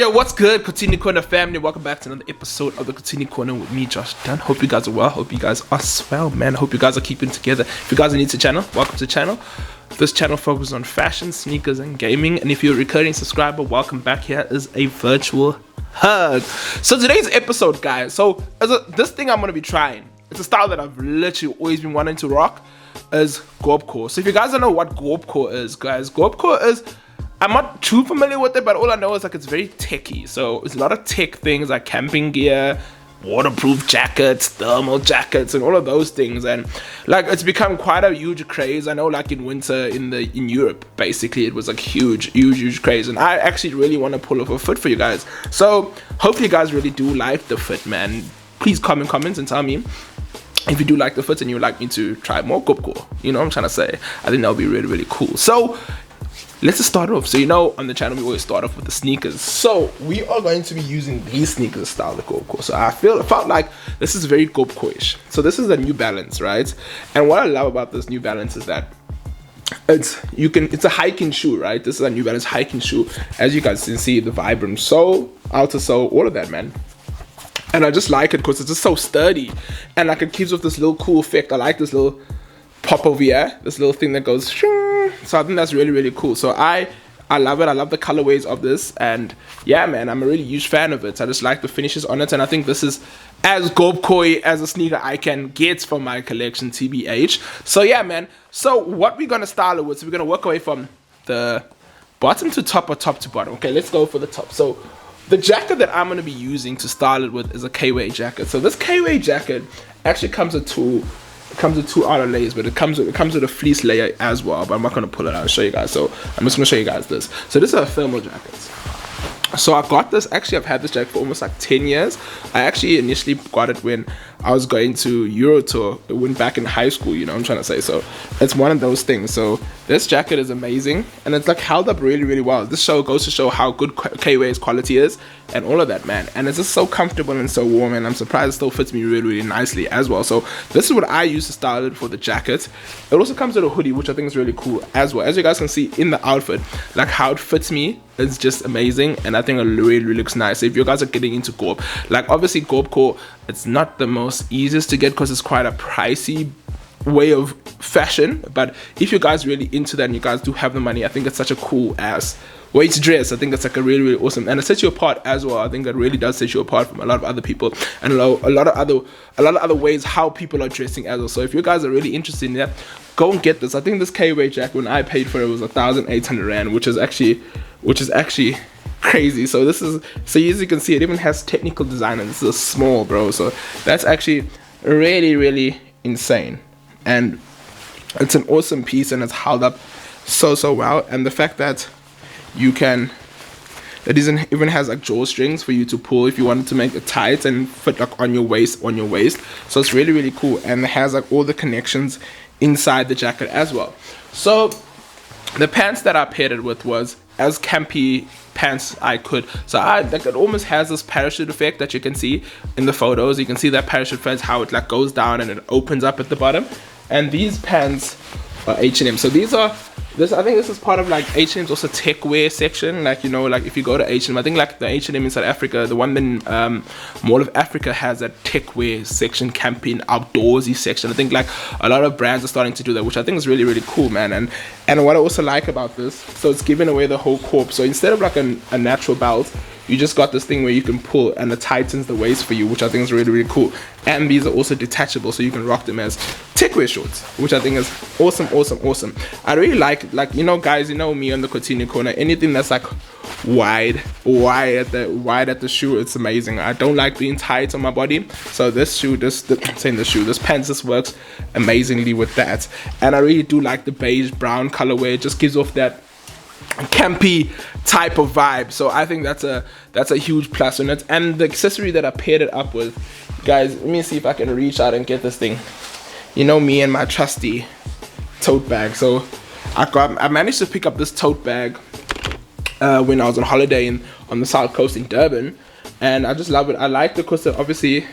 Yo, what's good, Kotini Korner family? Welcome back to another episode of the Kotini Korner with me, Josh Dunn. Hope you guys are well. Hope you guys are swell, man. Hope you guys are keeping together. If you guys are new to the channel, welcome to the channel. This channel focuses on fashion, sneakers, and gaming. And if you're a recurring subscriber, welcome back. Here is a virtual hug. So today's episode, guys. So this thing I'm gonna be trying. It's a style that I've literally always been wanting to rock. Is Gorp. So if you guys don't know what Gorp is, guys, Gorp is. I'm not too familiar with it, but all I know is like it's very techy. So it's a lot of tech things like camping gear, waterproof jackets, thermal jackets, and all of those things. And like it's become quite a huge craze. I know, like in winter in Europe, basically it was like huge craze. And I actually really want to pull off a fit for you guys. So hopefully you guys really do like the fit, man. Please comments and tell me if you do like the fit and you would like me to try more Gorp. You know what I'm trying to say? I think that would be really cool. So let's just start off. So, you know, on the channel, we always start off with the sneakers. So, we are going to be using these sneakers style the Gorp. So, I felt like this is very Gorp-ish. So, this is a New Balance, right? And what I love about this New Balance is that it's a hiking shoe, right? This is a New Balance hiking shoe. As you guys can see, the Vibram sole, outer sole, all of that, man. And I just like it because it's just so sturdy. And like it gives off this little cool effect. I like this little pop over here, this little thing that goes shing. So I think that's really cool. So I love it. I love the colorways of this, and yeah, man, I'm a really huge fan of it. I just like the finishes on it, and I think this is as Gorp as a sneaker I can get from my collection, TBH. So yeah, man. So what we're gonna style it with, so we're gonna work away from the bottom to top or top to bottom. Okay, let's go for the top. So the jacket that I'm gonna be using to style it with is a K-Way jacket. So this K-Way jacket actually comes with two outer layers, but it comes with a fleece layer as well. But I'm not gonna pull it out and show you guys. So I'm just gonna show you guys this. So this is a thermal jacket. So I got this, actually I've had this jacket for almost like 10 years. I actually initially got it when I was going to Euro tour. It went back in high school, you know what I'm trying to say. So it's one of those things. So this jacket is amazing, and it's like held up really well. This show goes to show how good K-Way's quality is and all of that, man. And it's just so comfortable and so warm, and I'm surprised it still fits me really nicely as well. So this is what I use to style it for the jacket. It also comes with a hoodie, which I think is really cool as well. As you guys can see in the outfit, like how it fits me, it's just amazing, and I think it really looks nice. So if you guys are getting into Gorp, like obviously Gorp, it's not the most easiest to get because it's quite a pricey way of fashion. But if you guys really into that and you guys do have the money, I think it's such a cool ass way to dress. I think it's like a really awesome, and it sets you apart as well. I think that really does set you apart from a lot of other people and a lot of other ways how people are dressing as well. So if you guys are really interested in that, go and get this. I think this K-Way jacket, when I paid for it, was 1,800 Rand, which is actually crazy. So this is, so as you can see, it even has technical design, and this is a small, bro. So that's actually really insane, and it's an awesome piece, and it's held up so well. And the fact that it even has like drawstrings for you to pull if you wanted to make it tight and fit like on your waist. So it's really cool, and it has like all the connections inside the jacket as well. So the pants that I paired it with was as campy pants I could. So like it almost has this parachute effect that you can see in the photos. You can see that parachute fence, how it like goes down and it opens up at the bottom. And these pants are H&M. So I think this is part of like H&M's also tech wear section. Like, you know, like if you go to H&M, I think like the H&M in South Africa, the one in Mall of Africa has a tech wear section, camping, outdoorsy section. I think like a lot of brands are starting to do that, which I think is really cool, man. And what I also like about this, so it's giving away the whole Gorp. So instead of like a natural belt, you just got this thing where you can pull and it tightens the waist for you, which I think is really cool. And these are also detachable, so you can rock them as techwear shorts, which I think is awesome. I really like, you know, guys, you know me on the Kotini Korner, anything that's like wide at the shoe, it's amazing. I don't like being tight on my body, so this pants just works amazingly with that. And I really do like the beige brown colorway. It just gives off that campy type of vibe. So I think that's a huge plus on it. And the accessory that I paired it up with, guys, let me see if I can reach out and get this thing. You know me and my trusty tote bag. So I managed to pick up this tote bag when I was on holiday on the south coast in Durban, and I just love it. I like it because obviously it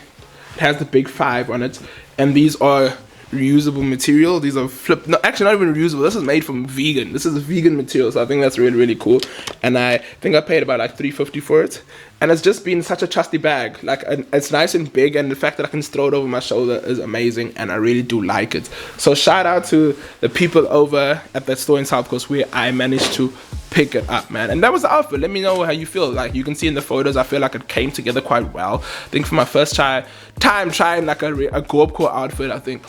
has the big 5 on it, and these are reusable material. These are no, actually not even reusable. This is made from vegan. This is vegan material, so I think that's really, really cool. And I think I paid about like $3.50 for it. And it's just been such a trusty bag. Like, it's nice and big, and the fact that I can just throw it over my shoulder is amazing, and I really do like it. So shout out to the people over at that store in South Coast where I managed to pick it up, man. And that was the outfit. Let me know how you feel. Like, you can see in the photos, I feel like it came together quite well. I think for my first time trying like a Gorp outfit, I think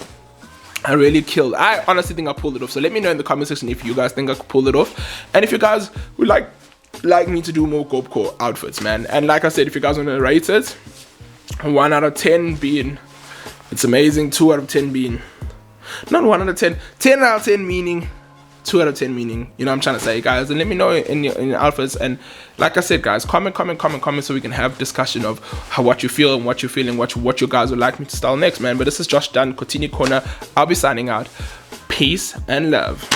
I really killed. I honestly think I pulled it off. So let me know in the comment section if you guys think I could pull it off, and if you guys would like me to do more Gorp outfits, man. And like I said, if you guys want to rate it, 1 out of 10 being it's amazing, 2 out of 10 being not 1 out of 10, 10 out of 10 meaning 2 out of 10 meaning, you know what I'm trying to say, guys. And let me know in your outfits, and like I said, guys, comment so we can have discussion of what you feel and what you're feeling, what you guys would like me to style next, man. But this is Josh Dunn, Kotini Korner. I'll be signing out. Peace and love.